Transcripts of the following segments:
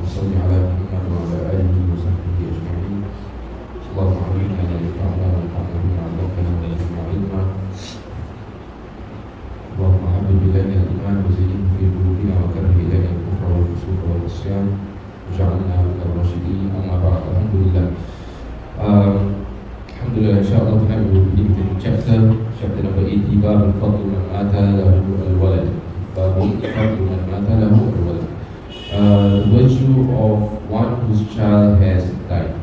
صل على محمد وعلى آله وصحبه أجمعين. اللهم علمنا ما ينفعنا وانفعنا بما علمتنا وزدنا علما. اللهم حبب إلينا الإيمان وزينه في قلوبنا وكره إلينا الكفر والفسوق والعصيان واجعلنا من الراشدين. أما بعد. Alhamdulillah. Alhamdulillah, insyaAllah tonight we will begin with chapter number 80, Bab al-Fadl man mata lahu al-walad. Bab al-Fadl man mata lahu al-walad. The virtue of one whose child has died.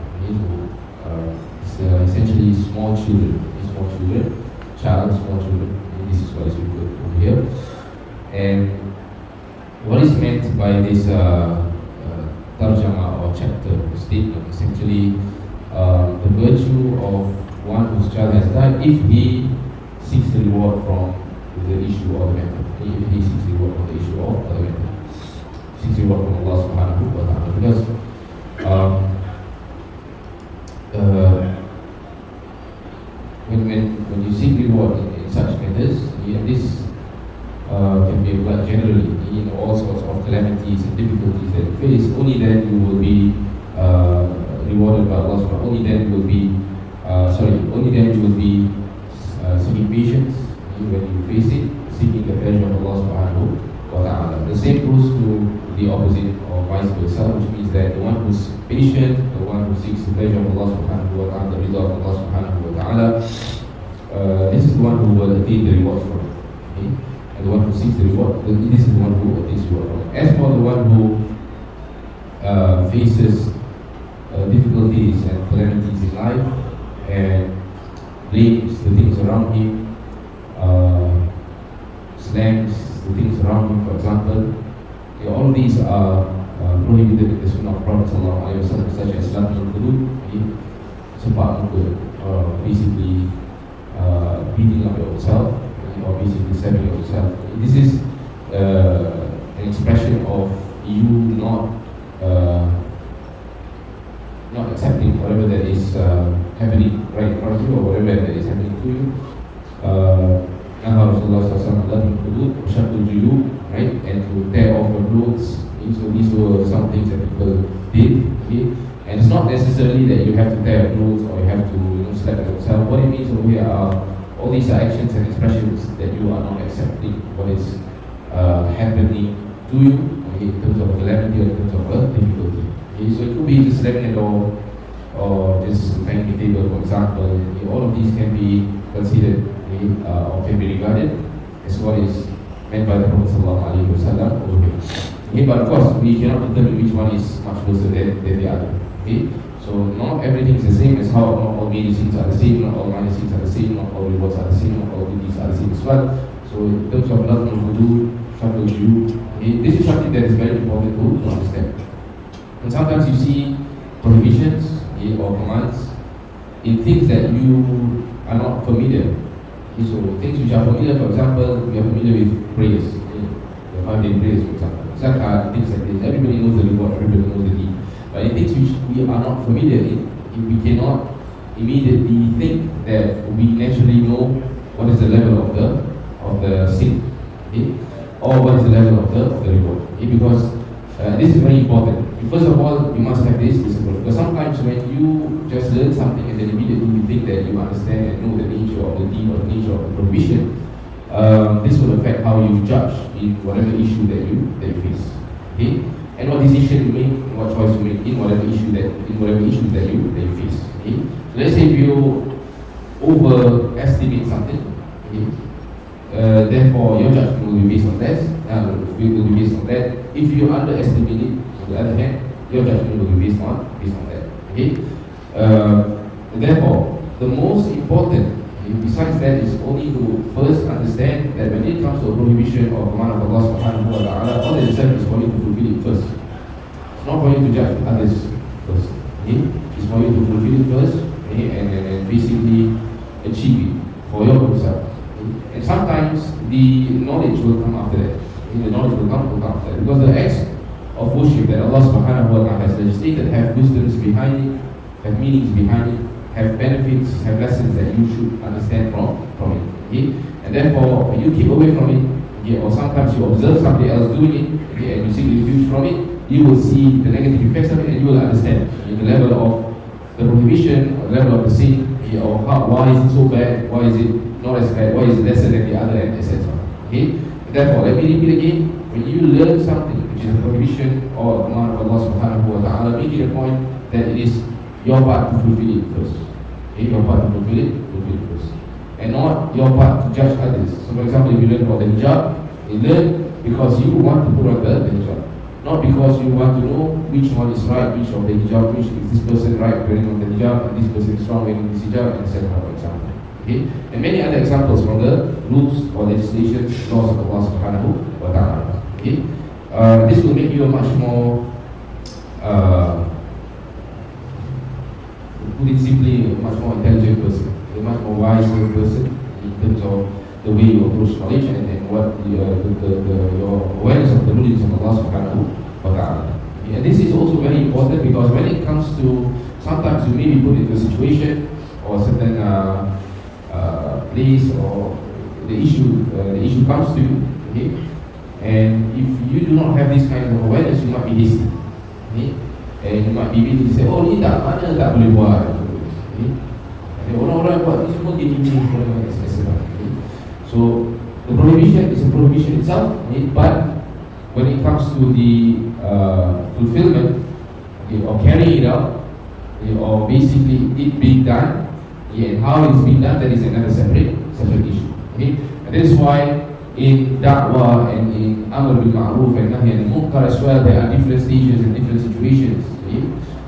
It's essentially small children. Small children. This is what is referred to here. And what is meant by this tarjama or chapter statement? Essentially, the virtue of one whose child has died, if he seeks the reward from the issue or the matter. If he seeks the reward from the issue or the matter. Seeks the reward from Allah subhanahu wa ta'ala. Because when you seek reward in such matters, this can be applied generally in all sorts of calamities and difficulties that you face. Only then you will be rewarded by Allah subhanahu wa ta'ala. Only then you will be seeking patience when you face it, seeking the pleasure of Allah subhanahu wa ta'ala. The same goes to the opposite or vice versa, which means that the one who's patient, the one who seeks the pleasure of Allah subhanahu wa ta'ala, the result of Allah subhanahu wa ta'ala, this is the one who will attain the reward from it. Okay? And the one who seeks the reward, this is the one who attains the reward from it. As for the one who faces difficulties and calamities in life and blames the things around him, slams the things around him, for example, all of these are prohibited in the Sunnah of Prophet sallallahu alaihi wasallam, such as Latul Qudud, sempat muka, basically beating up yourself, or basically stabbing yourself. This is an expression of you not accepting whatever that is happening right in front of you, or whatever that is happening to you. Rasulullah sallallahu right, and to tear off your clothes. So these were some things that people did. Okay? And it's not necessarily that you have to tear your clothes or you have to slap yourself. What it means over here are all these actions and expressions that you are not accepting what is happening to you, okay, in terms of calamity or in terms of difficulty. Okay? So it could be just slamming a door or just banging the table, for example. Okay? All of these can be considered, okay, or can be regarded as what is meant by the Prophet sallallahu alaihi wasallam over here. Okay, but of course we cannot determine which one is much closer than the other. Okay, so not everything is the same, as how not all major sins are the same, not all minor sins are the same, not all rewards are the same, not all duties are the same as well. So in terms of love and wudu, shakul juyu, okay, this is something that is very important to understand. And sometimes you see prohibitions, okay, or commands in things that you are not familiar. Okay, so things which are familiar, for example, we are familiar with prayers, okay, the 5-day prayers, for example. Zakat, things like this. Everybody knows the reward, everybody knows the deed. But in things which we are not familiar in, we cannot immediately think that we naturally know what is the level of the sin, okay, or what is the level of the reward. Okay, because this is very important. First of all, you must have this discipline. Because sometimes when you just learn something and then immediately you think that you understand and know the nature of the deed or the nature of the prohibition, this will affect how you judge in whatever issue that you face. Okay? And what decision you make, and what choice you make in whatever issue that you face. Okay? So let's say if you overestimate something, okay, therefore your judgment will be based on that. Will be based on that. If you underestimate it, on the other hand, your judgment will be based on that. Okay? Therefore, the most important, besides that, is only to first understand that when it comes to a prohibition or command of Allah subhanahu wa ta'ala, all that is said is for you to fulfill it first. It's not for you to judge others first. Okay? It's for you to fulfill it first, okay? and basically achieve it for your own self. Okay? And sometimes the knowledge will come after that. Okay? The knowledge will come after that. Because the acts of worship that Allah subhanahu wa ta'ala has legislated have wisdoms behind it, have meanings behind it, have benefits, have lessons that you should understand from it. Okay? And therefore, when you keep away from it, okay, or sometimes you observe somebody else doing it, okay, and you seek refuge from it, you will see the negative effects of it, and you will understand the level of the prohibition, or the level of the sin, or why is it so bad, why is it not as bad, why is it lesser than the other, and etc. Okay? Therefore, let me repeat again, when you learn something which is a prohibition or a command of Allah subhanahu wa ta'ala, make it a point that it is your part to fulfill it first. Okay? Your part to fulfill it first. And not your part to judge others. So for example, if you learn about the hijab, you learn because you want to put on the hijab. Not because you want to know which one is right, which of the hijab, which is this person right wearing on the hijab, and this person is wrong wearing this hijab, etc. for example. Okay? And many other examples from the rules or legislation, laws of Allah subhanahu wa ta'ala. Okay? This will make you a much more, put it simply, a much more intelligent person, a much more wiser person in terms of the way you approach knowledge and what your awareness of the rulings of Allah subhanahu wa ta'ala. And this is also very important because when it comes to, sometimes you may be put into a situation or a certain place, or the issue comes to you, okay? And if you do not have this kind of awareness, you might be hasty, okay? And you might be willing to say, oh ni tak, mana tak boleh buat, okay? And orang-orang buat ni semua gini, etc. So the prohibition is a prohibition itself, okay? But when it comes to the fulfillment, okay, or carrying it out, okay, or basically it being done, okay, and how it's being done, that is another separate issue. Okay? And that is why in da'wah and in amr bil ma'ruf and nahy anil munkar as well, there are different stages and different situations. Okay?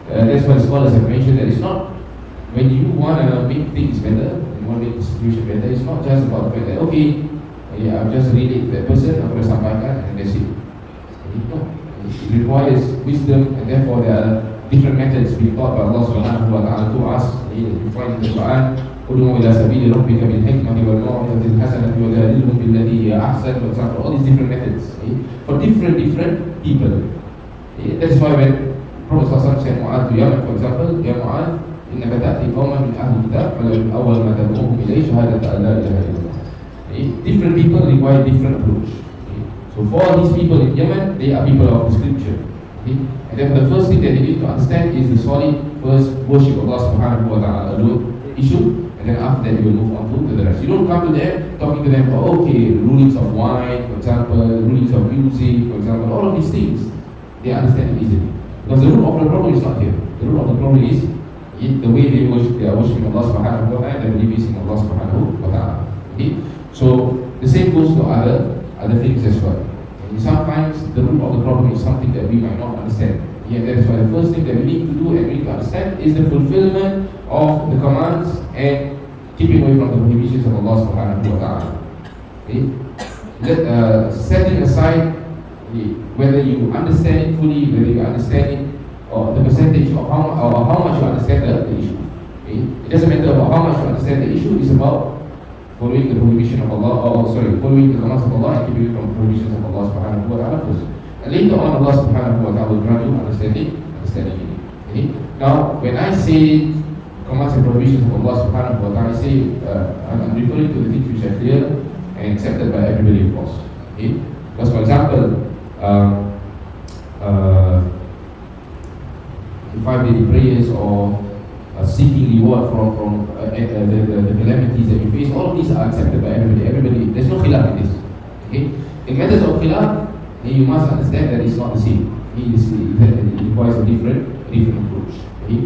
That's why scholars have mentioned that it's not, when you want to make things better, you want to make the situation better, it's not just about the fact that, okay, I've just relate to that person, I'm going to sampaikan, and that's it. No. It requires wisdom, and therefore there are different methods being taught by Allah subhanahu wa ta'ala to us. You find in the Quran, ud'u ila sabili rabbika bil hikmati wal maw'izati al hasanati wa jadilhum billati hiya ahsan, for example, all these different methods, for different people. That's why when Prophet sallallahu alaihi wasallam said Mu'adh to Yaman, for example, Ya Mu'adh, innaka ta'ti qawman min ahli kitab, awwal ma tad'uhum ilayhi shahadatu an la ilaha illallah. Different people require different approach. So for these people in Yemen, they are people of the scripture. Okay? And then the first thing that they need to understand is the solid first worship of Allah subhanahu wa ta'ala alone issue, and then after that you will move on to the rest. You don't come to them talking to them about, okay, rulings of wine, for example, rulings of music, for example, all of these things, they understand it easily. Because the root of the problem is not here. The root of the problem is the way they are worshiping Allah subhanahu wa ta'ala, they are believing in Allah subhanahu wa ta'ala. Okay? So the same goes to other things as well. And sometimes the root of the problem is something that we might not understand. Yeah, that is why the first thing that we need to do and we need to understand is the fulfillment of the commands and keeping away from the prohibitions of Allah subhanahu wa ta'ala. Okay? Setting aside whether you understand it fully, whether you understand it, or the percentage of how much you understand the issue. Okay? It doesn't matter about how much you understand the issue, it's about following the prohibition of Allah, following the commands of Allah and keeping from the prohibitions of Allah subhanahu wa ta'ala first. And later on, Allah subhanahu wa ta'ala will grant you understanding it. Okay? Now, when I say commands and prohibitions of Allah subhanahu wa ta'ala, I say, I'm referring to the things which are clear and accepted by everybody, of course. Okay? Because for example, 5 daily prayers or seeking reward from the calamities that you face, all of these are accepted by everybody. There's no khilaf in this. Okay? In matters of khilaf, you must understand that it's not the same. It requires a different approach. Okay?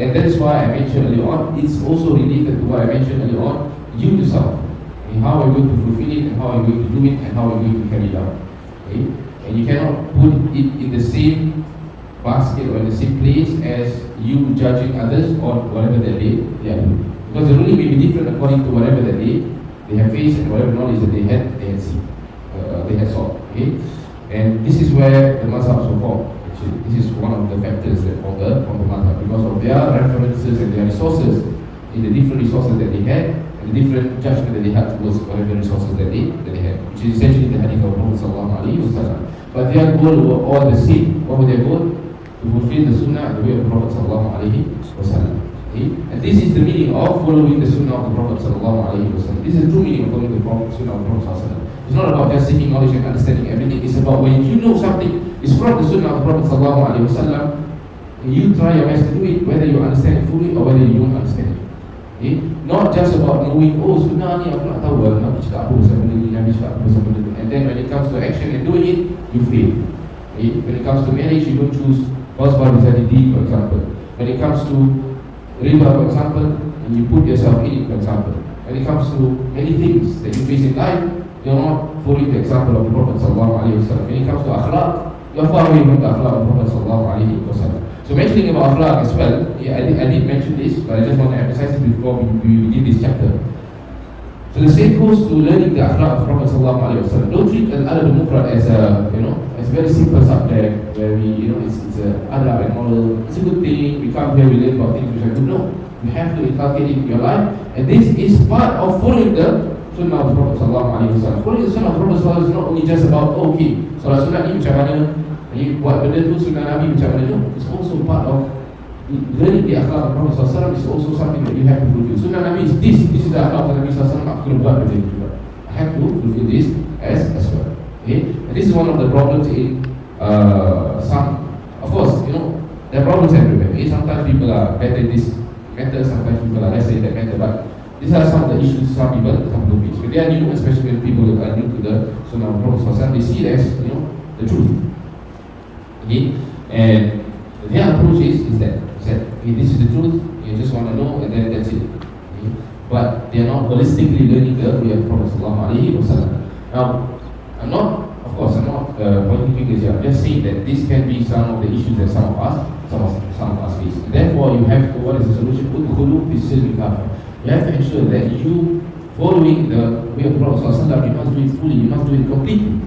And that is why I mentioned earlier on, it's also related to what I mentioned earlier on, you yourself. Okay? How are you going to fulfill it, and how are you going to do it, and how are you going to carry it out. Okay? And you cannot put it in the same basket or in the same place as you judging others on whatever that they are doing. Because the ruling may be different according to whatever that they have faced and whatever knowledge that they had seen, they had sought. Okay? And this is where the mazhabs were formed. Actually, this is one of the factors that from the mazhab, because of their references and their resources, in the different resources that they had, and the different judgment that they had towards whatever resources that they had, which is essentially the hadith of Prophet sallallahu alaihi wasallam. But their goal were all the same. What was their goal? To fulfill the sunnah and the way of the Prophet sallallahu alaihi wasallam. Okay? And this is the meaning of following the sunnah of the Prophet sallallahu alaihi wasallam. This is the true meaning of following the sunnah of the Prophet sallallahu alaihi wasallam. It's not about just seeking knowledge and understanding everything. It's about when you know something is from the Sunnah of the Prophet sallallahu alaihi wasallam, you try your best to do it, whether you understand it fully or whether you don't understand it. Okay? Not just about knowing, oh Sunnah ni aku nak tahu Nabi cakap apa pasal benda ni, Nabi cakap apa pasal benda tu. And then when it comes to action and doing it, you fail. Okay? When it comes to marriage, you don't choose husband who's had a deed, for example. When it comes to riba, for example, and you put yourself in it, for example. When it comes to many things that you face in life, you're not following the example of the Prophet sallallahu alaihi wasallam. When it comes to akhlaq, you're far away from the akhlaq of the Prophet sallallahu alaihi wasallam. So mentioning about akhlaq as well, I did mention this, but I just want to emphasize it before we begin this chapter. So the same goes to learning the akhlaq of the Prophet sallallahu alaihi wasallam. Don't treat Al-Adab Al-Mufrad as a very simple subject where it's a adab and moral. It's a good thing. We come here, we learn about things which are good. No, you have to inculcate it in your life, and this is part of following the Sunnah of the Prophet sallallahu alaihi wasallam. Following the Sunnah of the Prophet sallallahu alaihi wasallam is not only just about solat sunat ni macam mana, buat benda tu Sunnah Nabi macam mana. No, it's also part of learning the akhlaq of the Prophet sallallahu alaihi wasallam. Is also something that you have to fulfill. Sunnah Nabi is this is the akhlaq of the Nabi sallallahu alaihi wasallam. Aku kena buat benda ni juga. I have to fulfill this as well. Okay, and this is one of the problems in some. Of course, there are problems everywhere. Okay? Sometimes people are better in this matter, sometimes people are lesser in that matter. But these are some of the issues some people don't face. When they are new, especially when people are new to the Sunnah of the Prophet, they see it as the truth. Okay, and their approach is that okay, this is the truth. You just want to know, and then that's it. Okay? But they are not holistically learning the way of the Prophet sallallahu alaihi wasallam. Now, I'm not pointing fingers here. I'm just saying that this can be some of the issues that some of us face. Therefore, you have to, what is the solution? You have to ensure that you following the way of the Prophet ﷺ, you must do it fully, you must do it completely.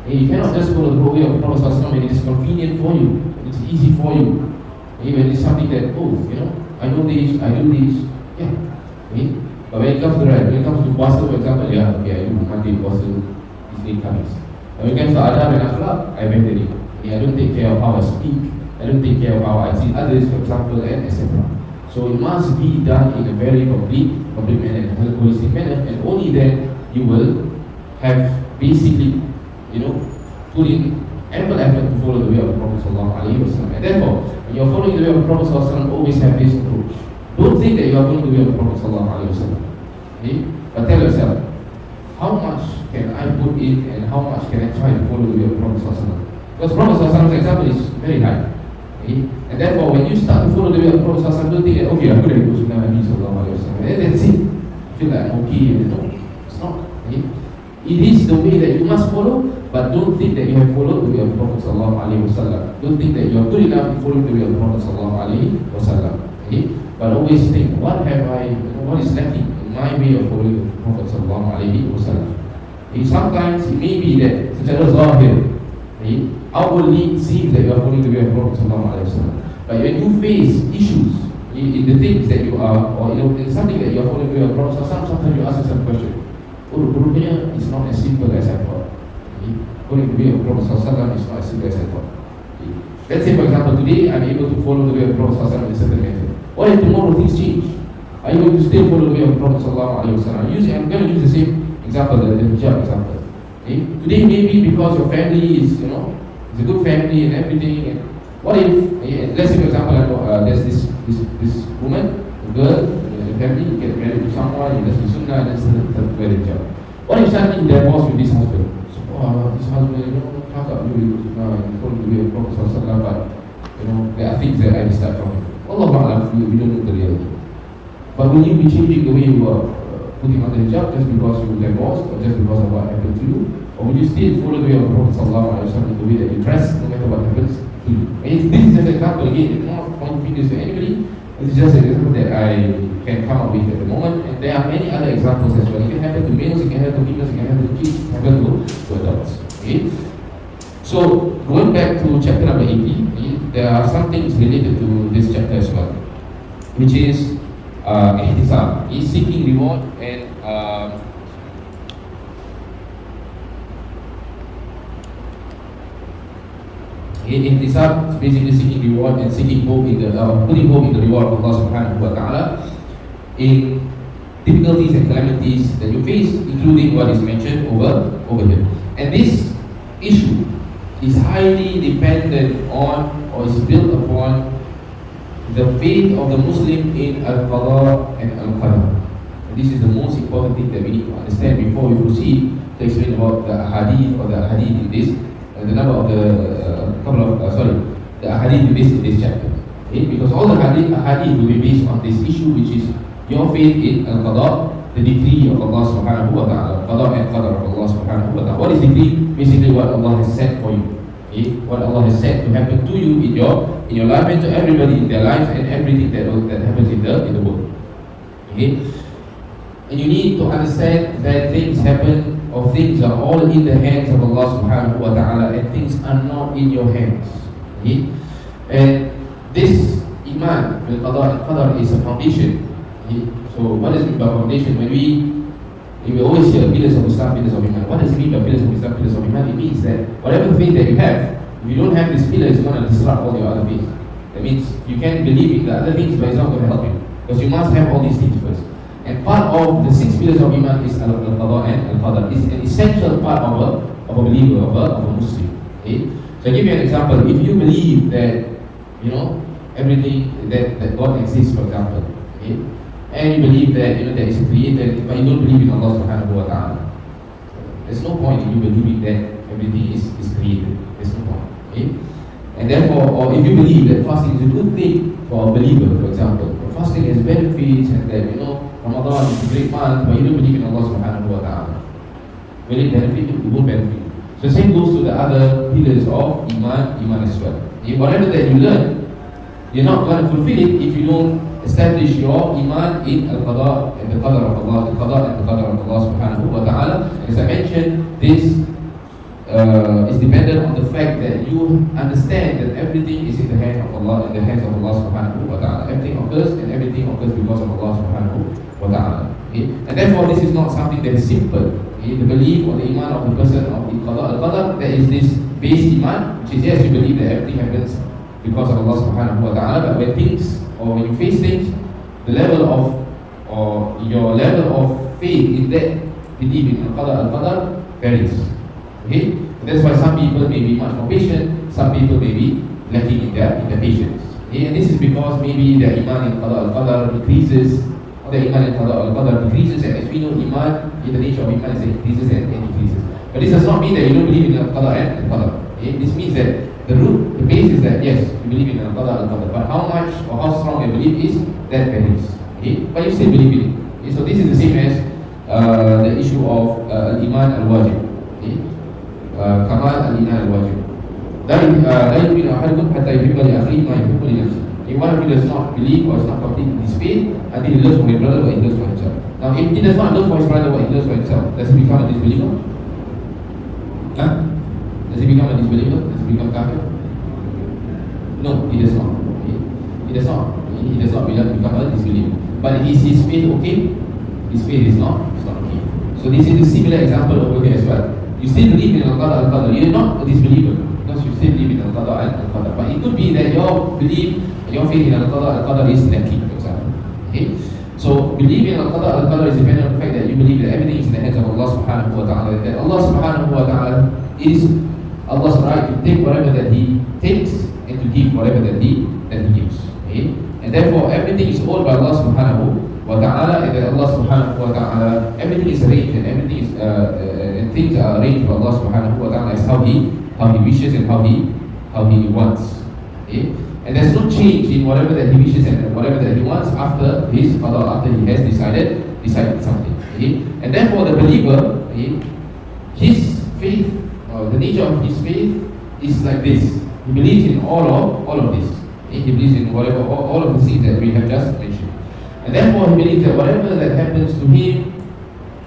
And you cannot just follow the way of the Prophet ﷺ when it is convenient for you, when it's easy for you. When it's something that, I know this, I do this, yeah. Okay? But when it comes to puasa, for example, I do Monday puasa, this day comes. When it comes to adab and akhlaq, I better it. I don't take care of how I speak, I don't take care of how I see others, for example, and etc. So it must be done in a very complete manner, in a holistic manner, and only then you will have basically, put in ample effort to follow the way of the Prophet sallallahu alaihi wasallam. And therefore, when you're following the way of the Prophet sallallahu alaihi wasallam, always have this approach. Don't think that you are following the way of the Prophet sallallahu alaihi wasallam. Okay? But tell yourself, how much can I put in and how much can I try to follow the way of the Prophet sallallahu alaihi wasallam? Because Prophet sallallahu alaihi wasallam's example is very high. Okay? And therefore, when you start to follow the way of the Prophet sallallahu alaihi wasallam, don't think that, okay, I'm going to go to Nabi sallallahu alaihi wasallam. And that's it. I feel like I'm okay. No, it's not. Okay? It is the way that you must follow, but don't think that you have followed the way of the Prophet sallallahu alaihi wasallam. Don't think that you are good enough to follow the way of the Prophet sallallahu alaihi wasallam. Okay? But always think, what is lacking in my way of following the Prophet sallallahu alaihi wasallam? Sometimes it may be that secara zahir, outwardly it seems that you are following the way of the Prophet sallallahu alaihi wasallam. But when you face issues in the things that you are, or in something that you are following the way of the Prophet sallallahu alaihi wasallam, sometimes you ask yourself a question. Rupanya is not as simple as I thought. Following the way of the Prophet sallallahu alaihi wasallam is not as simple as I thought. Let's say, for example, today I'm able to follow the way of the Prophet sallallahu alaihi wasallam in a certain method. What if tomorrow things change? Are you going to still follow the way of the Prophet sallallahu alaihi wasallam? I'm going to use the same example, the hijab example. Okay? Today maybe because your family is, it's a good family and everything. And what if, let's say for example, there's this woman, a girl, a family, you get married to someone, you listen to sunnah, and then start wear the hijab. What if suddenly you divorce with this husband? So, this husband, how come you follow the way of the Prophet sallallahu alaihi wasallam, but there are things that I start from him. Allāh, we don't know the reality. But will you be changing the way you are putting on the hijab just because you divorced or just because of what happened to you? Or will you still follow the way of the Prophet sallallahu alaihi wasallam, the way that you dress, no matter what happens to you? And this is just an example, again, it's not pointing fingers to anybody. It's just an example that I can come up with at the moment. And there are many other examples as well. It can happen to males, it can happen to females, it can happen to kids, it can happen to adults. Okay? So, going back to chapter number 80, there are some things related to this chapter as well, which is ihtisab, is seeking reward, and ihtisab is basically seeking reward and seeking hope in the putting hope in the reward of Allah subhanahu wa ta'ala in difficulties and calamities that you face, including what is mentioned over over here. And this issue is highly dependent on, or is built upon, the faith of the Muslim in Al-Qadar and Al-Qadar. And this is the most important thing that we need to understand before we proceed to explain about the hadith or the hadith in this, the number of the the hadith in this chapter. Okay? Because all the hadith will be based on this issue, which is your faith in Al-Qadar, the decree of Allah subhanahu wa ta'ala, Qadar and Qadar of Allah subhanahu wa ta'ala. What is decree? Basically what Allah has said for you. Okay? What Allah has said to happen to you in your life and to everybody in their lives and everything that happens in the world. Okay? And you need to understand that things happen, or things are all in the hands of Allah subhanahu wa ta'ala, and things are not in your hands. Okay? And this Iman bil Qadar and Qadar is a foundation. Okay? So what does it mean by foundation? When we always hear pillars of Islam, pillars of Iman. What does it mean by pillars of Islam, pillars of Iman? It means that whatever faith that you have, if you don't have these pillars, it's going to disrupt all your other faiths. That means you can believe in the other things, but it's not going to help you, because you must have all these things first. And part of the 6 pillars of Iman is Al-Qadar and Al-Qadar. It's an essential part of a believer, of a Muslim. Okay? So I'll give you an example. If you believe that, everything, that God exists, for example, okay? And you believe that, there is a creator, but you don't believe in Allah subhanahu wa ta'ala, there's no point in you believing that everything is created. There's no point. Okay? And therefore, or if you believe that fasting is a good thing for a believer, for example, fasting has benefits, and that, Ramadan is a great month, but you don't believe in Allah subhanahu wa ta'ala, will it benefit you? It won't benefit you. So the same goes to the other pillars of Iman as well. If whatever that you learn, you're not going to fulfill it if you don't establish your Iman in Al-Qadar and the Qadar of Allah, the Qadar and the Qadar of Allah subhanahu wa ta'ala. As I mentioned, this is dependent on the fact that you understand that everything is in the hands of Allah, in the hands of Allah subhanahu wa ta'ala. Everything occurs, and everything occurs because of Allah subhanahu wa ta'ala. Okay? And therefore this is not something that is simple. Okay? The belief or the Iman of the person of the Qadar al-Qadar, there is this base Iman, which is, yes, you believe that everything happens because of Allah subhanahu wa ta'ala, but when things, or when you face things, the level of, or your level of faith in that belief in Qadar al-Qadar varies. Okay? That's why some people may be much more patient, some people may be lacking in their patience. Okay? And this is because maybe their Iman in Qadar al-Qadar decreases, or their Iman in Qadar al-Qadar decreases, and as we know, Iman, in the nature of Iman is it increases and decreases. But this does not mean that you don't believe in Qadar and Qadar. Okay? This means that the root, the base is that, yes, you believe in Qadar al-Qadar, but how much or how strong your belief is, that varies. Okay? But you still believe in it. Okay? So this is the same as the issue of Iman al-Wajib. Okay? Kamal al-Iman al-Wajib. لا يؤمن أحدكم حتى يحب لأخيه ما يحب لنفسه. If one of you does not believe or is not complete in his faith, until he loves for his brother what he loves for himself. Now, if he does not love for his brother what he loves for himself, does he become a disbeliever? Huh? Does he become a disbeliever? Does he become kafir? No, he does not. Okay? He does not. He does not become a disbeliever. But is his faith okay? His faith is not okay. So this is a similar example over here as well. You still believe in Al-Qadar al-Qadar. You are not a disbeliever because you still believe in Al-Qadar and Al-Qadar. But it could be that your belief, your faith in Al-Qadar al-Qadar is lacking, for example. Okay? So believing in Al-Qadar al-Qadar is dependent on the fact that you believe that everything is in the hands of Allah subhanahu wa ta'ala. That Allah subhanahu wa ta'ala is Allah's right to take whatever that He takes and to give whatever that He gives. Okay? And therefore everything is owned by Allah subhanahu wa ta'ala, and that Allah subhanahu wa ta'ala, everything is arranged, and everything is and things are arranged by Allah subhanahu wa ta'ala as how He wishes and how He wants. Okay? And there's no change in whatever that He wishes and whatever that He wants after His qada, after He has decided something. Okay? And therefore the believer, okay, his faith, the nature of his faith is like this. He believes in all of this. Okay? He believes in whatever all of the things that we have just mentioned. And therefore he believes that whatever that happens to him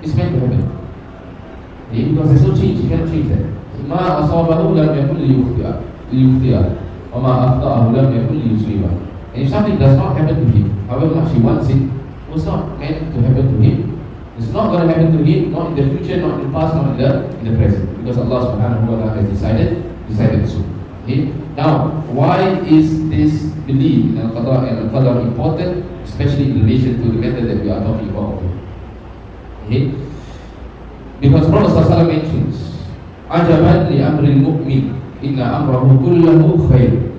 is meant to happen. Okay? Because there's no change, he cannot change that. ما أصابه لم يكن ليخطئه وما أخطأه لم يكن ليصيبه. And if something does not happen to him, however much he wants it, it was not meant to happen to him. It's not going to happen to him, not in the future, not in the past, not in the present, because Allah subhanahu wa ta'ala has decided so. Okay? Now, why is this belief in Al-Qadar and Al-Qadar important, especially in relation to the matter that we are talking about? Okay? Because Prophet ﷺ mentions, "Ajaban li amril mu'min, inna amrahu kullahu khair."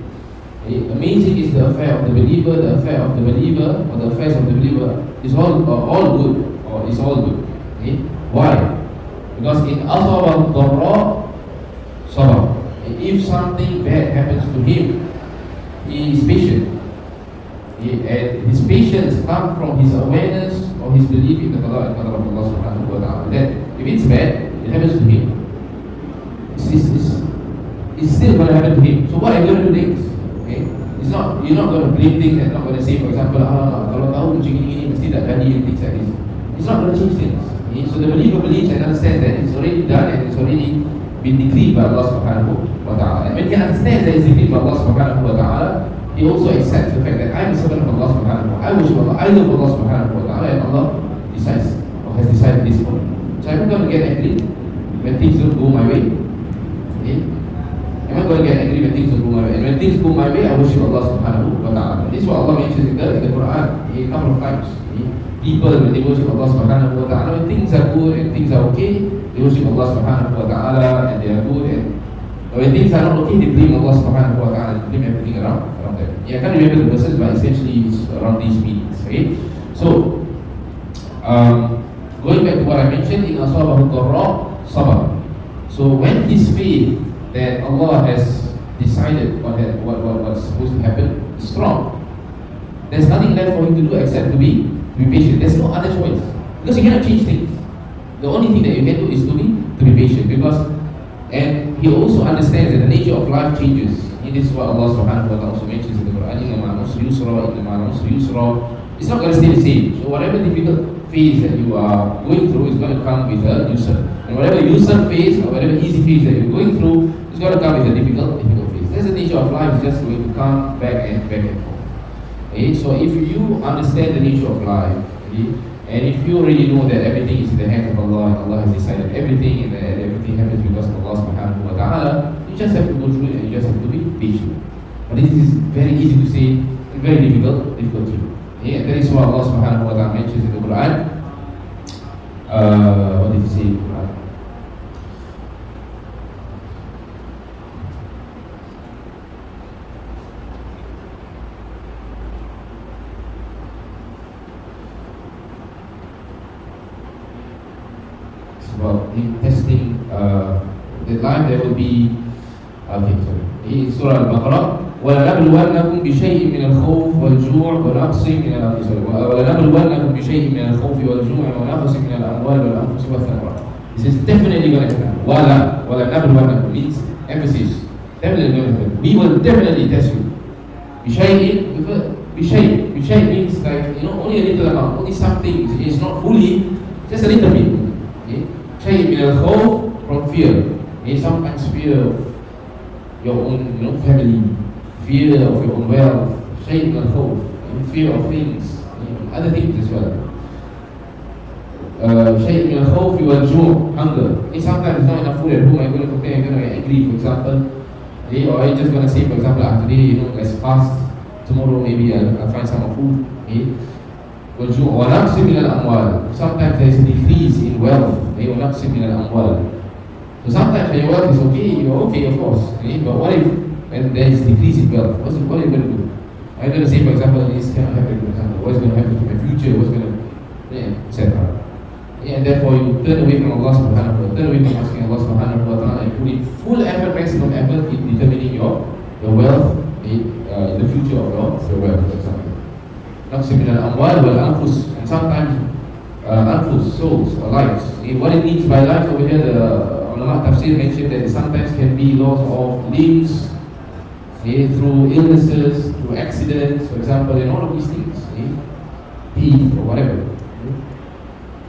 Amazing is the affair of the believer. The affair of the believer, or the affairs of the believer, is all good, or is all good. Okay? Why? Because in asaba dharra sabr. If something bad happens to him, he is patient. And his patience comes from his awareness of his belief in the qada and qadar of Allah subhanahu wa ta'ala. That if it's bad, it happens to him. It's still going to happen to him. So what are you going to do next? Okay? You're not going to blame things and not going to say, for example, kalau tahu macam ini mesti tak jadi and things like this. It's not going to change things. Okay? So the believer believes and understands that it's already done and it's already been decreed by Allah subhanahu wa ta'ala. And when he understands that it's decreed by Allah subhanahu wa ta'ala, he also accepts the fact that I am a servant of Allah subhanahu wa ta'ala. I worship Allah, I love Allah subhanahu wa ta'ala, and Allah decides or has decided this for me. So I'm not going to get angry when things don't go my way. Okay? I'm not going to get angry when things don't go my way. And when things go my way, I worship Allah subhanahu wa ta'ala. This is what Allah mentions in the Quran a couple of times. Okay? People, when they worship Allah subhanahu wa ta'ala, when things are good and things are okay, they worship Allah subhanahu wa ta'ala and they are good. And when things are not okay, they blame Allah subhanahu wa ta'ala, they blame everything around them. Yeah, I can't remember the verses, but essentially it's around these meanings. Okay? So, going back to what I mentioned, in asabahu dharra sabr. So when his faith that Allah has decided what's supposed to happen is strong, there's nothing left for him to do except to be patient. There's no other choice. Because you cannot change things. The only thing that you can do is to be patient. And he also understands that the nature of life changes. And this is what Allah subhanahu wa ta'ala also mentions in the Quran. Inna ma'al usri yusra, inna ma'al usri yusra. It's not going to stay the same. So whatever difficult phase that you are going through is going to come with a yusr. And whatever yusr phase or whatever easy phase that you're going through is going to come with a difficult phase. That's the nature of life. It's just going to come back and forth. Okay? So if you understand the nature of life, okay, and if you already know that everything is in the hands of Allah and Allah has decided everything and that everything happens because of Allah subhanahu wa ta'ala, you just have to go through it and you just have to be patient. But this is very easy to say and very difficult to do. Okay? And that is what Allah subhanahu wa ta'ala mentions in the Quran. What did he say in the Quran? About him testing the life. There will be in Surah Al-Baqarah, وَلَنَبْلُوَنَّكُمْ بِشَيْءٍ مِنَ الْخَوْفِ وَالْجُوعِ وَنَقْصٍ مِنَ وَلَنَبْلُوَنَّكُمْ بِشَيْءٍ مِنَ الْخَوْفِ وَالْجُوعِ وَنَقْصٍ مِنَ الْأَمْوَالِ وَالْأَنفُسِ وَالثَّمَرَاتِ. This is definitely going to happen. وَلَنَبْلُوَنَّكُم means emphasis. Definitely going to happen. We will definitely test you. Bishay'in means like, only a little amount, only something. It's not fully, just a little bit. Okay? Shay' min al-khawf, from fear. Okay? Sometimes fear of your own family, fear of your own wealth, shay' min al-khawf, fear of things, other things as well. Shay' min al-khawf wal-ju', hunger. Okay? Sometimes there's not enough food at home, I'm going to complain, I'm going to get angry, for example. Okay? Or I'm just going to say, for example, today, let's fast. Tomorrow maybe I'll find some food. Okay? وَنَقْصٍ مِنَ الْأَمْوَالِ. Sometimes there is a decrease in wealth. وَنَقْصٍ مِنَ الْأَمْوَالِ. So sometimes when your wealth is okay, you're okay, of course. Okay? But what if when there is a decrease in wealth? What are you going to do? I'm going to say, for example, this cannot happen. For example, what's going to happen to my future? What's going to, etc. And therefore you turn away from Allah subhanahu wa ta'ala, turn away from asking Allah subhanahu wa ta'ala, and put in full effort, maximum effort in determining your wealth, in the future of your wealth, for example. Naqsi min al-amwal wal-anfus, and sometimes anfus, souls or lives. What it means by lives over here, the ulama tafsir mentioned that it sometimes can be loss of limbs, through illnesses, through accidents, for example, and all of these things, teeth or whatever.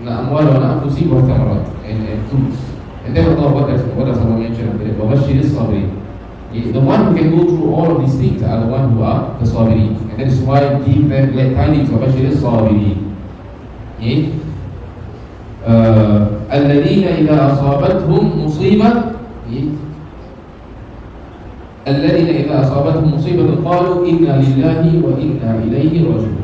Al-amwal wal-anfusi wal-thamarat, and fruits. And then what does Allah mention after that? وَبَشِّرِ الصَّابِرِينَ. The one who can go through all of these things are the one who are the sabirin. And that is why give them glad tidings of Bashir al-Sabirin. الذين إذا أصابتهم مصيبة الذين إذا أصابتهم مصيبة قالوا إنا لله وإنا إليه راجعون.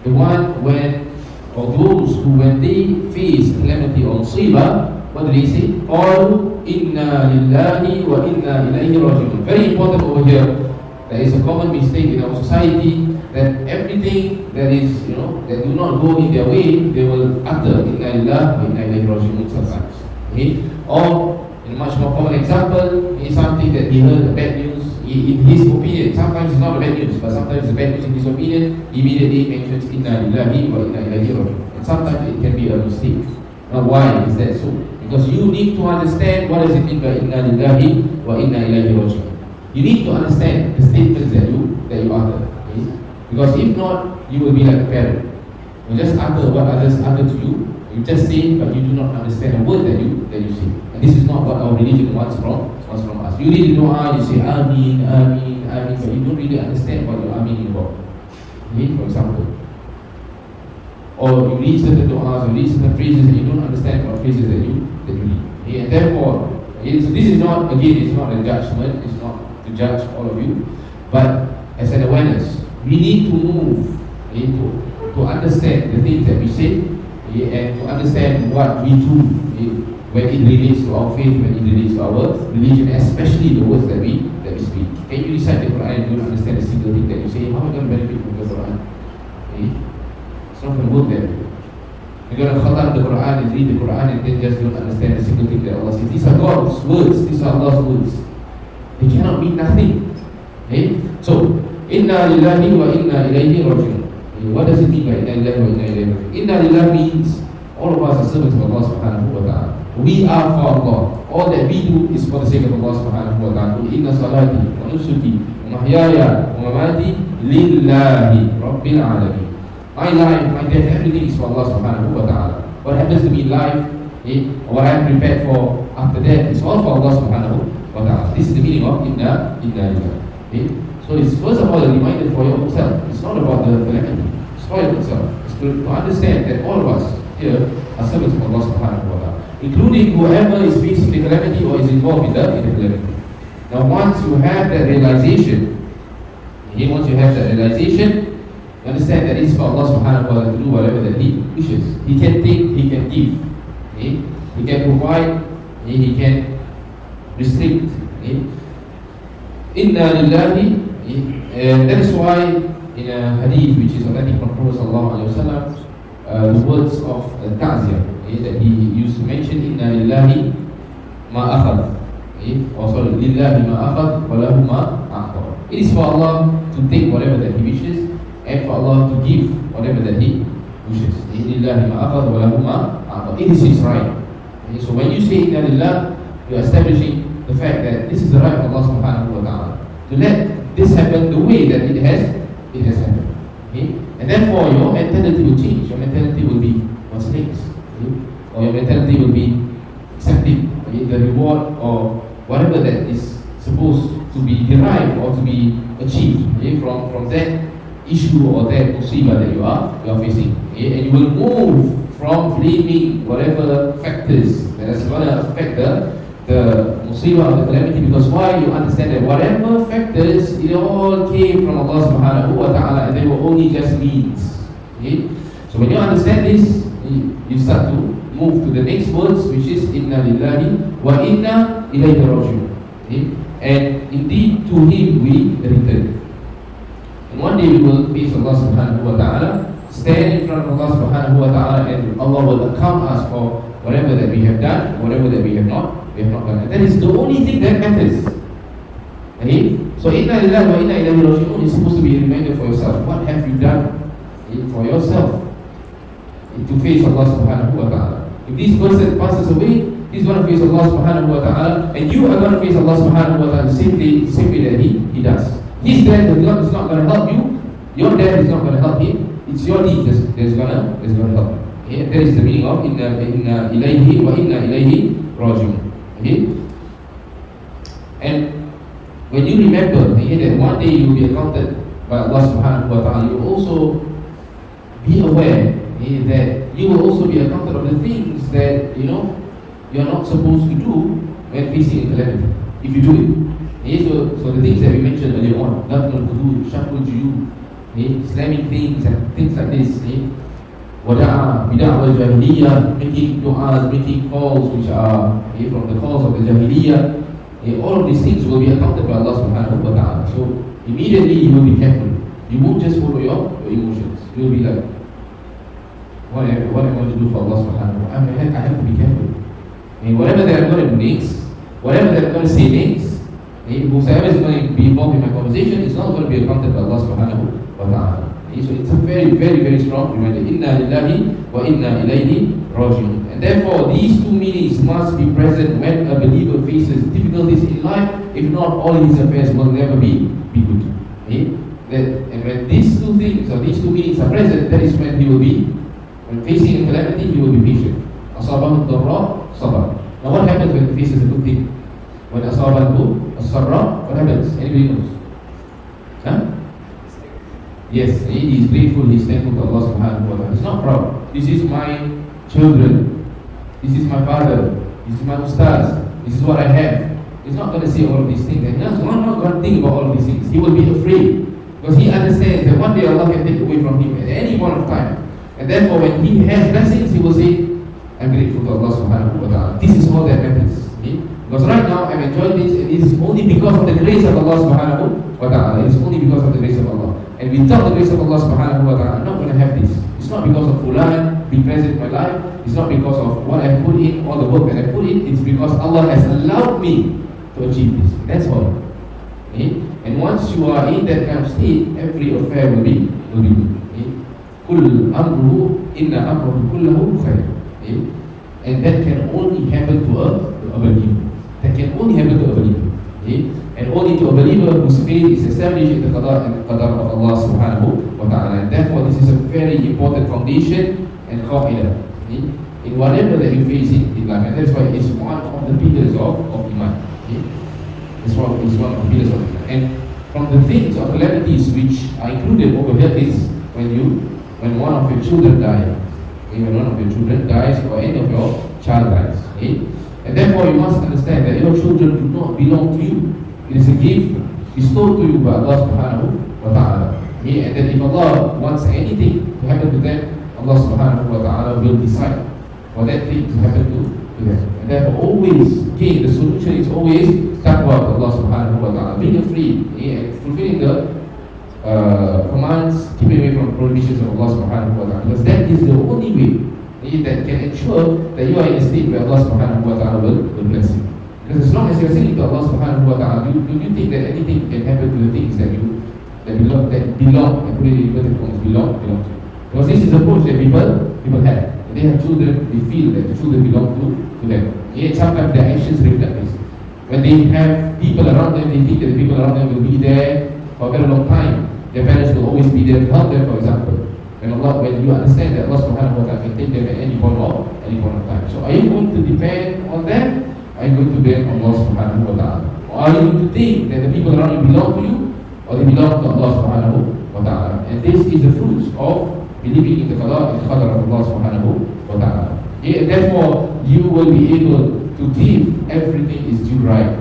The one when, or those who when they face calamity or musibah, what do they say? Qalu inna lillahi wa inna ilayhi raji'un. Very important over here. There is a common mistake in our society that everything that is, that do not go in their way, they will utter inna lillahi wa inna ilayhi raji'un sometimes. Okay? Or in a much more common example is something that he heard the bad news in his opinion. Sometimes it's not the bad news, but sometimes the bad news in his opinion immediately mentions inna lillahi wa inna ilayhi raji'un. And sometimes it can be a mistake. Now why is that so? Because you need to understand what does it mean by inna lillahi wa inna ilayhi raji'un. You need to understand the statements that you utter. Okay? Because if not, you will be like a parent. You just utter what others utter to you. You just say, but you do not understand the word that you say. And this is not what our religion wants from us. You read the dua, you say Ameen, Ameen, Ameen, but you don't really understand what your Ameen is about. Okay? For example. Or you read certain du'as, you read certain phrases and you don't understand what phrases that you read. Okay? And therefore, so this is not, again, it's not a judgment, it's not to judge all of you, but as an awareness, we need to move to understand the things that we say, and to understand what we do when it relates to our faith, when it relates to our religion, especially the words that we speak. Can you recite the Quran and you don't understand a single thing that you say? How are you going to benefit from the Quran? Okay? It's not going to work that way. You're going to khatam the Quran and read the Quran and then just don't understand a single thing that Allah says. These are God's words, these are Allah's words. They cannot mean nothing. Okay? So, inna lillahi wa inna ilayhi raji'un. What does it mean by inna lillahi wa inna ilayhi raji'un? Inna lillahi means all of us are servants of Allah subhanahu wa ta'ala. We are for Allah. All that we do is for the sake of Allah subhanahu wa ta'ala. Inna salati wa nusuki wa mahyaya wa mamati lillahi rabbil alamin. My life, my death, everything is for Allah subhanahu wa ta'ala. What happens to me in life, or what I am prepared for after death, is all for Allah subhanahu wa ta'ala. This is the meaning of inna lillahi. Okay? So it's first of all a reminder for yourself. It's not about the calamity. It's for yourself. It's to understand that all of us here are servants of Allah subhanahu wa ta'ala, including whoever is facing the calamity or is involved in the calamity. Now once you have that realization, you understand that it's for Allah subhanahu wa ta'ala to do whatever that He wishes. He can take, He can give, okay? He can provide, okay? He can restrict. Okay? Inna lillahi, that is why in a hadith which is authentic from Prophet sallallahu alaihi wasallam, the words of ta'ziyah, okay, that he used to mention, inna lillahi ma akhad, okay? Or sorry, lillahi ma akhad wa lahu ma a'ta. It is for Allah to take whatever that He wishes, and for Allah to give whatever that He wishes. Lillahi ma akhad wa lahu ma a'ta. It is His right. Okay? So when you say inna lillah, you are establishing the fact that this is the right of Allah subhanahu wa ta'ala to let this happen the way that it has happened. Okay? And therefore your mentality will change. Your mentality will be what's next. Okay? Or your mentality will be accepting, okay, the reward or whatever that is supposed to be derived or to be achieved, okay, from that issue or that musibah that you are facing. Okay? And you will move from blaming whatever factors that is going to affect the musibah or the calamity, because why? You understand that whatever factors, it all came from Allah subhanahu wa ta'ala, and they were only just means. Okay? So when you understand this, you start to move to the next words, which is inna lillahi wa inna ilayhi raji'un. Okay? And indeed to Him we return. And one day we will face Allah subhanahu wa ta'ala, stand in front of Allah subhanahu wa ta'ala, and Allah will account us for whatever that we have done, whatever that we have not done. And that is the only thing that matters. Okay? So inna lillahi wa inna ilayhi raji'un is supposed to be a reminder for yourself. What have you done for yourself to face Allah subhanahu wa ta'ala? If this person passes away, he's going to face Allah subhanahu wa ta'ala, and you are going to face Allah subhanahu wa ta'ala the same way that he does. His death is not going to help you. Your death is not going to help him. It's your deed that's going to help him. Okay? That is the meaning of inna ilayhi wa inna ilayhi raji'un. Okay? And when you remember, okay, that one day you will be accounted by Allah subhanahu wa ta'ala, you will also be aware, okay, that you will also be accounted of the things that you're not supposed to do when facing a calamity, if you do it. Okay? So the things that we mentioned earlier on, Shakul Juyu, slamming things and things like this, okay? wada'a, bid'ah al-jahiliyah, making du'as, making calls which are from the calls of the jahiliyah. All of these things will be accounted by Allah subhanahu wa ta'ala. So immediately you will be careful. You won't just follow your emotions. You will be like, what am I going to do for Allah subhanahu wa ta'ala? I have to be careful. Whatever that I'm going to do next, whatever that I'm going to say next, whoever is going to be involved in my conversation is not going to be accounted by Allah subhanahu wa ta'ala. So it's a very, very, very strong reminder. Inna lillahi wa inna ilayhi raji'un. And therefore, these two meanings must be present when a believer faces difficulties in life. If not, all his affairs will never be good. And when these two things or these two meanings are present, that is when he will be, when facing a calamity, he will be patient. Asabahu dharra sabar. Now, what happens when he faces a good thing? When asabahu as-sarra, what happens? Anybody knows? Huh? Yes, he is grateful, he is thankful to Allah subhanahu wa ta'ala. He's not proud. This is my children. This is my father. This is my Ustādh. This is what I have. He's not going to say all of these things. And he's not going to think about all of these things. He will be afraid. Because he understands that one day Allah can take away from him at any point of time. And therefore when he has blessings, he will say, I'm grateful to Allah subhanahu wa ta'ala. This is all that matters. Because right now I'm enjoying this, and it is only because of the grace of Allah subhanahu wa ta'ala. It is only because of the grace of Allah. And without the grace of Allah subhanahu wa ta'ala, I'm not going to have this. It's not because of Fulan being present in my life. It's not because of what I put in, all the work that I put in. It's because Allah has allowed me to achieve this. That's all. And once you are in that kind of state, every affair will be good. Kull amruhu inna amruhu kullahu khair. And that can only happen to a believer. That can only happen to a believer. And only to a believer whose faith is established in the qadar and qadar of Allah subhanahu wa ta'ala. And therefore this is a very important foundation and qa'idah in whatever that you face in life. And that's why it's one of the pillars of Iman. It's one of the pillars of Iman. And from the things or calamities which are included over here is when one of your children dies. When one of your children dies or any of your child dies. And therefore you must understand that your children do not belong to you. It is a gift bestowed to you by Allah subhanahu wa ta'ala. And that if Allah wants anything to happen to them, Allah subhanahu wa ta'ala will decide for that thing to happen to them. And therefore always, the solution is always taqwa to Allah subhanahu wa ta'ala. Being afraid and fulfilling the commands, keeping away from prohibitions of Allah subhanahu wa ta'ala. Because that is the only way that can ensure that you are in a state where Allah subhanahu wa ta'ala will bless you. Because as long as you are saying to Allah subhanahu wa ta'ala, do you think that anything can happen to the things that belong, and put it in inverted commas, belong to you? Because this is the approach that people have. When they have children, they feel that the children belong to them. Yet sometimes their actions reflect this. When they have people around them, they think that the people around them will be there for a very long time. Their parents will always be there to help them, for example. When you understand that Allah subhanahu wa ta'ala can take them at any point of time. So are you going to depend on them? Are you going to depend on Allah subhanahu wa ta'ala? Or are you going to think that the people around you belong to you, or they belong to Allah subhanahu wa ta'ala? And this is the fruits of believing in the qadar and the qadar of Allah subhanahu wa ta'ala. Therefore, you will be able to give everything is due right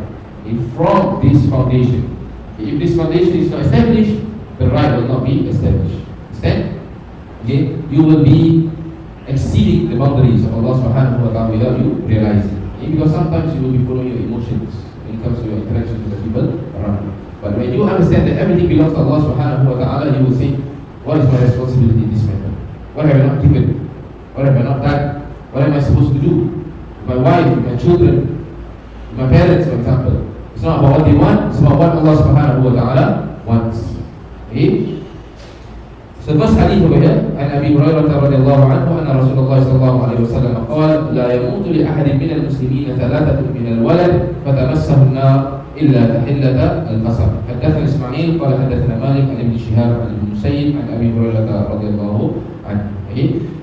from this foundation. If this foundation is not established, the right will not be established. Understand? You will be exceeding the boundaries of Allah subhanahu wa ta'ala without you realizing. Because sometimes you will be following your emotions when it comes to your interactions with the people around you. But when you understand that everything belongs to Allah subhanahu wa ta'ala, you will say, what is my responsibility in this matter? What have I not given? What have I not done? What am I supposed to do? My wife, my children, my parents, for example. It's not about what they want, it's about what Allah subhanahu wa ta'ala wants. So the first hadith over here, عن أبي هريرة رضي الله عنه أن رسول الله صلى الله عليه وسلم قال لا يموت لأحد من المسلمين ثلاثة من الولد فتمسه النار إلا تحلة القسم. حدثنا إسماعيل قال حدثنا مالك عن ابن شهاب عن ابن المسيب عن أبي هريرة رضي الله عنه.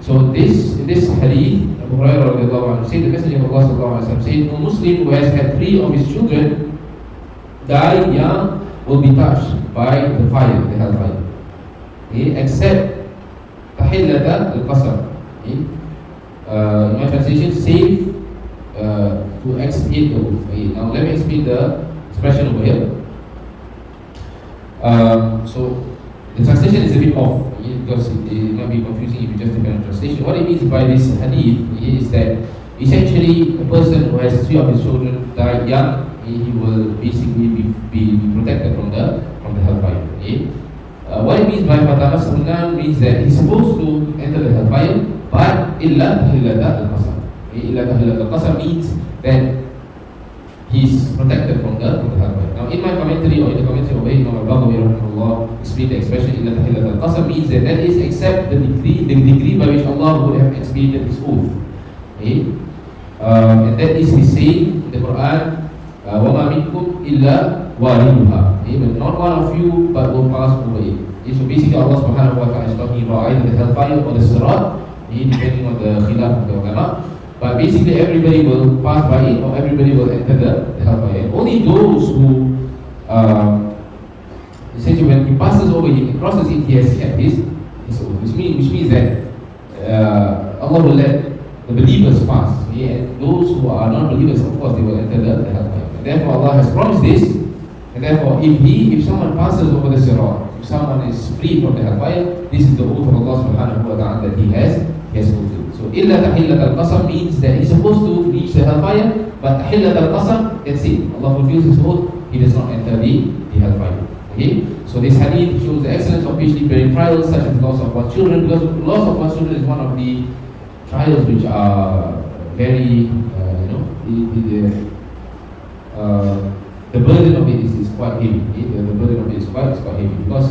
So this hadith, Abu Hurairah رضي الله عنه said, the Messenger of Allah صلى الله عليه وسلم said, no Muslim who has had 3 of his children die young will be touched by the fire, the hellfire. Except tahillata al-qasam. In my translation, save to expiate the oath. Now let me explain the expression over here. So the translation is a bit off. because it might be confusing if you just depend on translation. What it means by this hadith is that essentially a person who has 3 of his children died young, he will basically be protected from the hellfire. Okay? What it means by Fatama Sunnah means that he's supposed to enter the hellfire, but illa tahillata al-qasam. Illa tahillata al-qasam means that he's protected from the hellfire. Now in my commentary or in the commentary of Imam Al-Baghawi explained the expression illa tahillata al-qasam means that is except the degree by which Allah would have expiated his oath. Okay? And that is his saying in the Quran, وَمَا مِنْكُمْ إِلَّا وَارِدُهَا. But not one of you but will pass over it. So basically Allah subhanahu wa ta'ala is talking about either the hellfire or the sirat, depending on the khilaf of the ulama. But basically everybody will pass by it or everybody will enter the hellfire. And only those who essentially when he passes over him, he crosses it, he has kept his oath. Which means that Allah will let the believers pass. And those who are non-believers, of course, they will enter the hellfire. And therefore Allah has promised this. And therefore if someone passes over the sirat, if someone is free from the hellfire, this is the oath of Allah subhanahu wa ta'ala that he has fulfilled. So illa tahillat al-qasam means that he's supposed to reach the hellfire, but tahillat al-qasam, that's it. Allah fulfills his oath, he does not enter the hellfire. Okay? So this hadith shows the excellence of patiently bearing trials such as loss of one's children, because loss of one's children is one of the trials which are very, the burden of it is quite heavy. The burden of it is quite heavy, because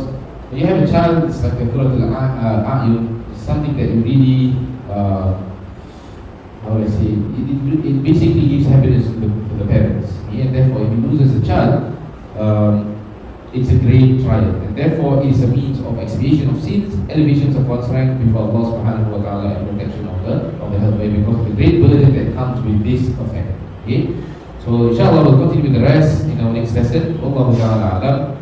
when you have a child, it's like a qurratul a'yun. It's something that you really, how do I say, it basically gives happiness to the parents. And therefore, if he loses a child, it's a great trial, and therefore it is a means of expiation of sins, elevations of one's rank before Allah subhanahu wa ta'ala, and protection of the hellfire, because of the great burden that comes with this affair. Okay? So inshallah we'll continue with the rest in our next lesson. Wallahu ta'ala a'lam.